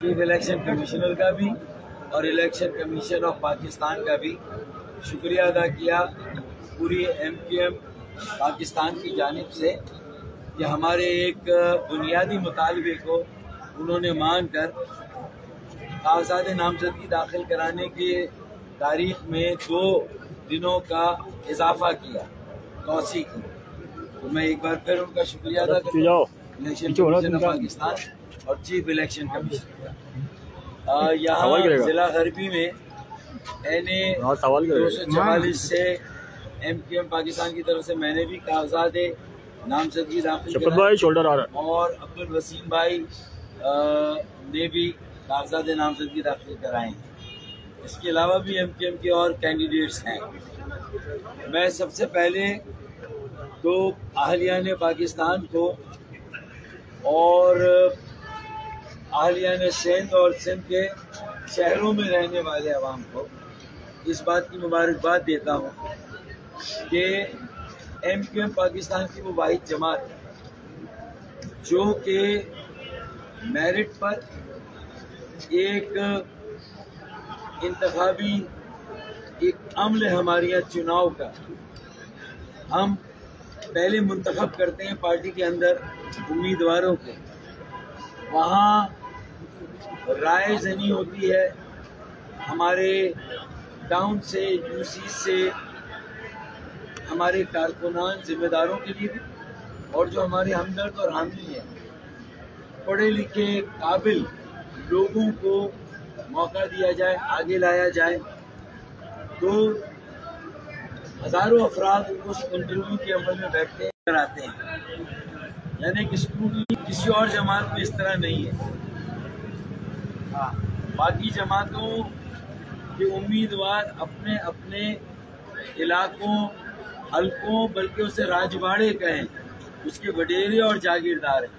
Chief election commissioner का भी और इलेक्शन कमीशन ऑफ पाकिस्तान का भी शुक्रिया अदा किया पूरी MQM पाकिस्तान की जानिब से कि हमारे एक बुनियादी मुतालबे को उन्होंने मानकर कागजात नामजदगी दाखिल कराने की तारीख में 2 दिनों का इजाफा किया, तौसी की। तो मैं एक बार फिर उनका शुक्रिया अदा करता हूँ इलेक्शन कमीशन ऑफ पाकिस्तान और चीफ इलेक्शन कमीशन का। यहाँ जिला गरबी में NA 244 से MQM पाकिस्तान की तरफ से मैंने भी कागजात नामजदगी दाखिल कराई और अब्दुल वसीम भाई ने भी कागजात नामजदगी दाखिल कराए। इसके अलावा भी MQM के और कैंडिडेट्स हैं। मैं सबसे पहले तो अहलियान पाकिस्तान को और अहलियान सिंध और सिंध के शहरों में रहने वाले अवाम को इस बात की मुबारकबाद देता हूँ कि MQM पाकिस्तान की वो वाहिद जमात जो कि मेरिट पर एक इंतखाबी एक अमल हमारे यहाँ चुनाव का हम पहले मुंतखब करते हैं पार्टी के अंदर उम्मीदवारों को, वहाँ राय जनी होती है हमारे टाउन से UC से हमारे कारकुनान जिम्मेदारों के लिए भी, और जो हमारे हमदर्द और हामी हैं पढ़े लिखे काबिल लोगों को मौका दिया जाए, आगे लाया जाए। तो हज़ारों अफराद उस इंटरव्यू के अमल में बैठते हैं, कराते हैं, यानी कि स्कूटी किसी और जमात में इस तरह नहीं है। हाँ, बाकी जमातों के उम्मीदवार अपने अपने इलाकों हल्कों बल्कि उसे राजवाड़े कहें, उसके वडेरे और जागीरदार हैं।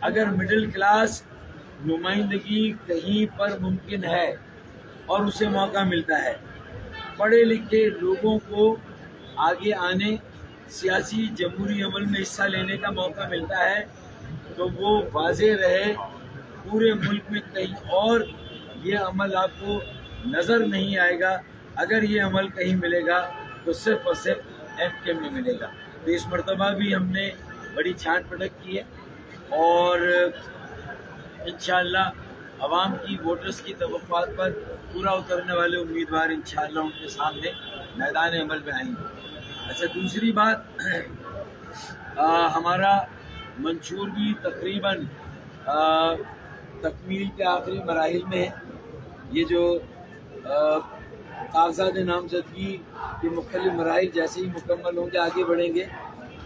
अगर मिडिल क्लास नुमाइंदगी कहीं पर मुमकिन है और उसे मौका मिलता है, पढ़े लिखे लोगों को आगे आने सियासी जमहूरी अमल में हिस्सा लेने का मौका मिलता है, तो वो वाज़े रहे पूरे मुल्क में कहीं और ये अमल आपको नज़र नहीं आएगा। अगर ये अमल कहीं मिलेगा तो सिर्फ और सिर्फ MQM में मिलेगा। तो इस मरतबा भी हमने बड़ी छांट पटक की है और इंशाअल्लाह अवाम की वोटर्स की तवक्कुआत पर पूरा उतरने वाले उम्मीदवार इंशाअल्लाह उनके सामने मैदान अमल में आएंगे। अच्छा, दूसरी बात, हमारा मंशूर भी तकरीबन तकमील के आखिरी मराहिल में है। ये जो कागजात नामजदगी के मुख्तलिफ मराहिल जैसे ही मुकम्मल होंगे, आगे बढ़ेंगे,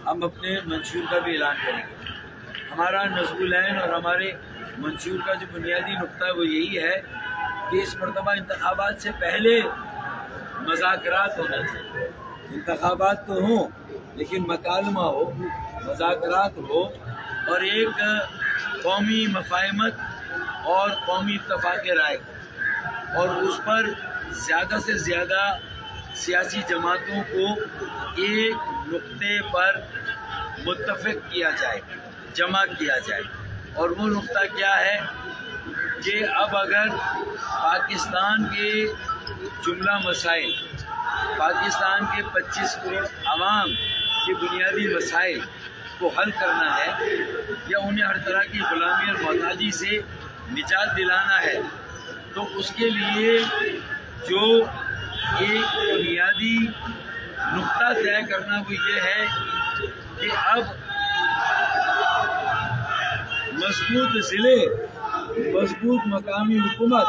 हम अपने मंशूर का भी ऐलान करेंगे। हमारा नज़्मुल-ऐन और हमारे मंशूर का जो बुनियादी नुक्ता है वो यही है कि इस मरतबा इंतखाबात से पहले मज़ाकरात होना चाहिए। इंतखाबात तो हों लेकिन मकालमा हो, मज़ाकरात हो और एक कौमी मफ़ाहिमत और कौमी इत्तफ़ाक़ राय और उस पर ज़्यादा से ज़्यादा सियासी जमातों को एक नुक्ते पर मुत्तफ़िक़ किया जाए, जमा किया जाए। और वो नुक्ता क्या है कि अब अगर पाकिस्तान के जुमला मसाइल, पाकिस्तान के 25 करोड़ आवाम के बुनियादी मसाइल को हल करना है या उन्हें हर तरह की गुलामी और मोहताजी से निजात दिलाना है, तो उसके लिए जो एक बुनियादी नुक्ता तय करना वो ये है कि अब मजबूत ज़िले, मजबूत मकामी हुकूमत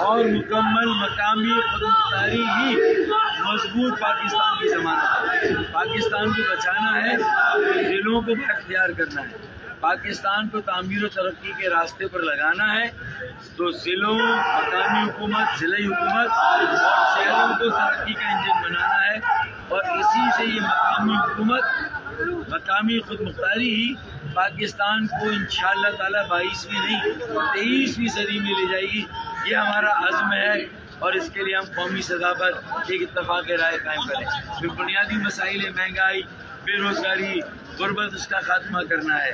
और मुकम्मल मकामी खुदमुख्तारी ही मजबूत पाकिस्तान की ज़मानत है। पाकिस्तान को बचाना है, ज़िलों को इख्तियार करना है। पाकिस्तान को तामीर और तरक्की के रास्ते पर लगाना है, तो ज़िलों, मकामी हुकूमत, ज़िले हुकूमत और शहरों को तरक्की का इंजन बनाना है। और इसी से ये मकामी हुकूमत, मकामी खुदमुख्तारी ही पाकिस्तान को इंशाअल्लाह ताला 22वीं नहीं 23वीं सदी में ले जाएगी। ये हमारा अज़्म है और इसके लिए हम कौमी सतह पर एक इत्तफ़ाक़ राय कायम करें। फिर बुनियादी मसाइल महंगाई, बेरोज़गारी, गुर्बत, उसका खात्मा करना है,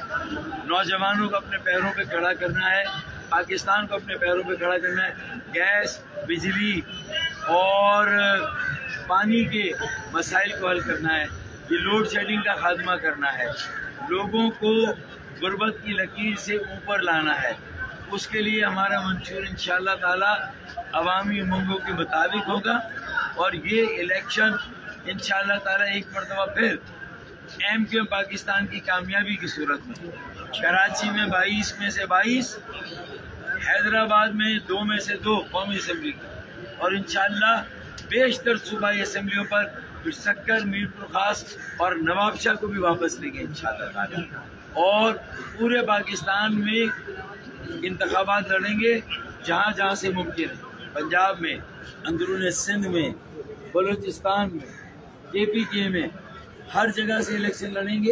नौजवानों को अपने पैरों पे खड़ा करना है, पाकिस्तान को अपने पैरों पे खड़ा करना है। गैस, बिजली और पानी के मसाइल को हल करना है। ये लोड शेडिंग का खात्मा करना है। लोगों को गुर्बत की लकीर से ऊपर लाना है। उसके लिए हमारा मंशूर इंशाअल्लाह ताला अवामी उमंगों के मुताबिक होगा और ये इलेक्शन इंशाअल्लाह ताला एक मरतबा फिर MQM पाकिस्तान की कामयाबी की सूरत में, कराची में 22 में से 22, हैदराबाद में 2 में से 2 कौमी असम्बली और इंशाअल्लाह बेशतर सूबाई असम्बलियों पर फिर सक्कर, मीरपुर खास और नवाबशाह को भी वापस लेंगे इंशाअल्लाह ताला। और पूरे पाकिस्तान में इंतखाबात लड़ेंगे जहाँ जहाँ से मुमकिन है। पंजाब में, अंदरून सिंध में, बलूचिस्तान में, KPK में, हर जगह से इलेक्शन लड़ेंगे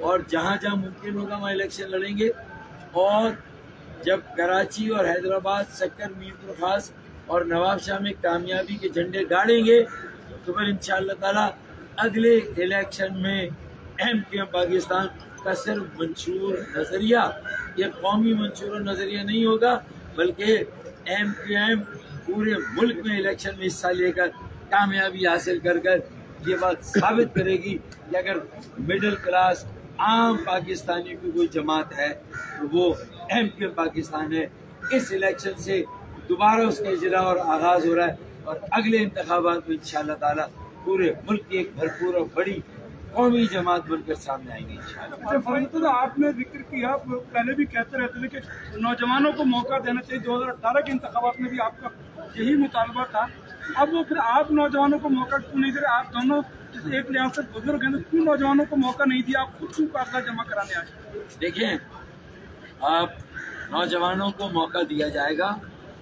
और जहाँ जहाँ मुमकिन होगा वहाँ इलेक्शन लड़ेंगे। और जब कराची और हैदराबाद, सक्कर, मीरपुर खास और नवाबशाह में कामयाबी के झंडे गाड़ेंगे तो फिर इंशाअल्लाह ताला अगले इलेक्शन में MQM पाकिस्तान का सिर्फ मंशूर नज़रिया, ये कौमी मंशूर नज़रिया नहीं होगा, बल्कि MQM पूरे मुल्क में इलेक्शन में हिस्सा लेकर कामयाबी हासिल कर कर ये बात साबित करेगी कि अगर मिडिल क्लास आम पाकिस्तानी की कोई जमात है तो वो MQM पाकिस्तान है। इस इलेक्शन से दोबारा उसका इजरा और आगाज हो रहा है और अगले इंतखाबात में इंशाअल्लाह ताला पूरे मुल्क की एक भरपूर और बड़ी कौमी जमात बनकर सामने आएंगे इंशाअल्लाह। तो आपने जिक्र किया, पहले भी कहते रहते थे कि नौजवानों को मौका देना चाहिए। 2018 के इंतखाबात में भी आपका यही मुतालबा था। अब वो फिर आप नौजवानों को मौका क्यों नहीं दे रहे? आप दोनों एक लिहाज से बुजुर्ग हैं, तो क्यों नौजवानों को मौका नहीं दिया? आप खुद क्यों कागजात जमा कराने आए? देखें, आप नौजवानों को मौका दिया जाएगा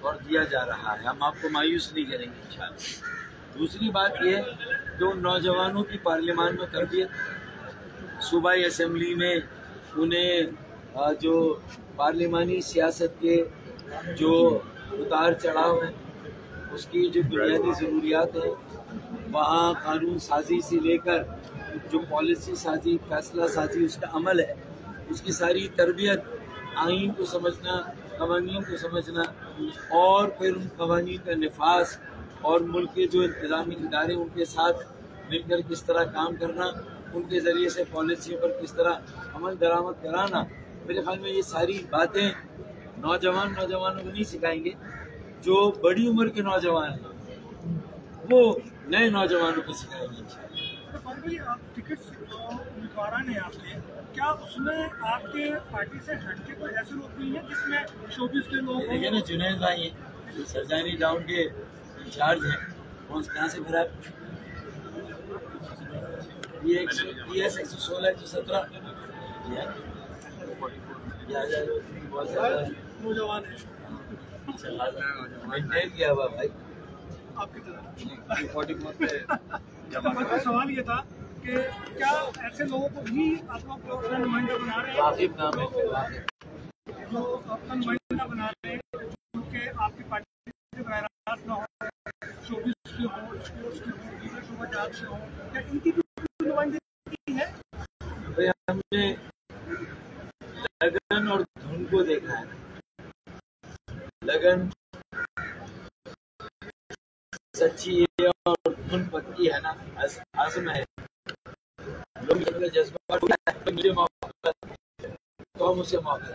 और दिया जा रहा है, हम आपको मायूस नहीं करेंगे इंशाअल्लाह। दूसरी बात ये, जो नौजवानों की पार्लियामान में तरबियत, सूबाई असम्बली में उन्हें जो पार्लिमानी सियासत के जो उतार चढ़ाव हैं, उसकी जो बुनियादी ज़रूरियात हैं, वहाँ कानून साजी से लेकर जो पॉलिसी साजी, फैसला साजी, उसका अमल है, उसकी सारी तरबियत, आइन को समझना, कवानीन को समझना और फिर उन कवानीन का निफाज और मुल्क के जो इंतज़ामी इदारे उनके साथ मिलकर किस तरह काम करना, उनके ज़रिए से पॉलिसियों पर किस तरह अमल दरामद कराना, मेरे ख्याल में ये सारी बातें नौजवानों को नहीं सिखाएंगे। जो बड़ी उम्र के नौजवान हैं वो नए नौजवानों को सिखाएंगे इंशाअल्लाह। टिकट उम्मीदवार ने आपने, क्या उसमें आपके पार्टी से हटके कोई ऐसी लोग नहीं है जिसमें शोबिस के लोग? देखिए ना, जुनैद भाई सरजानी टाउन के इंचार्ज हैं, कहाँ से फिर आप ये 116 117 नौजवान है किया हुआ भाई आपकी तरह 44 पे। सवाल ये था कि क्या ऐसे लोगों को भी आप लोग अपना नुमाइंदा बना रहे हैं? वाकिफ नाम है, जो अपना नुमाइंदा बना रहे हैं, क्योंकि आपकी पार्टी से बहरास ना हो, शोबिस के हो, स्पोर्ट्स के हो, दीगर शोबाजात से हो, क्या इनकी भी नुमाइंदगी है? भाई हमने लगन और धुन को देखा है। लगन सच्ची है और धुन पक्की है ना, आज़म है। लोग अपना जज्बा तो मुझे मौका तो मुझसे मौका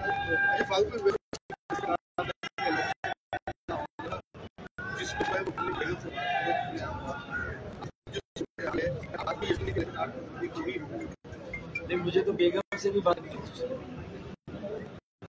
नहीं, मुझे तो बेगम से भी बात नहीं।